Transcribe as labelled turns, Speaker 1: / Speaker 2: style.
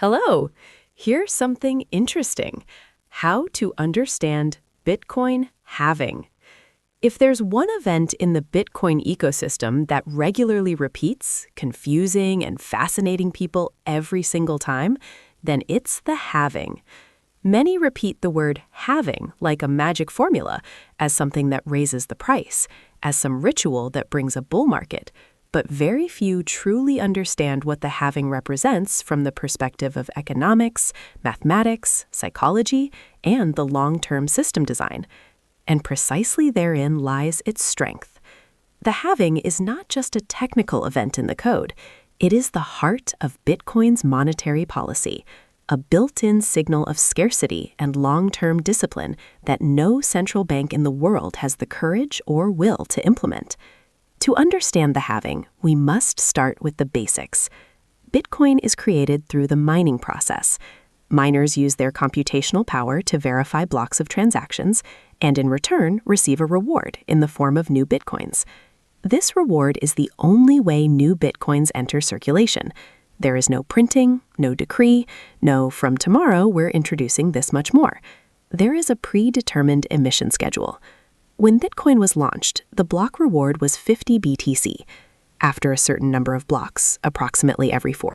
Speaker 1: Hello! Here's something interesting. How to understand Bitcoin halving. If there's one event in the Bitcoin ecosystem that regularly repeats, confusing and fascinating people every single time, then it's the halving. Many repeat the word halving like a magic formula, as something that raises the price, as some ritual that brings a bull market. But very few truly understand what the halving represents from the perspective of economics, mathematics, psychology, and the long-term system design. And precisely therein lies its strength. The halving is not just a technical event in the code. It is the heart of Bitcoin's monetary policy, a built-in signal of scarcity and long-term discipline that no central bank in the world has the courage or will to implement. To understand the halving, we must start with the basics. Bitcoin is created through the mining process. Miners use their computational power to verify blocks of transactions and in return receive a reward in the form of new Bitcoins. This reward is the only way new Bitcoins enter circulation. There is no printing, no decree, no from tomorrow we're introducing this much more. There is a predetermined emission schedule. When Bitcoin was launched, the block reward was 50 BTC. After a certain number of blocks, approximately every 4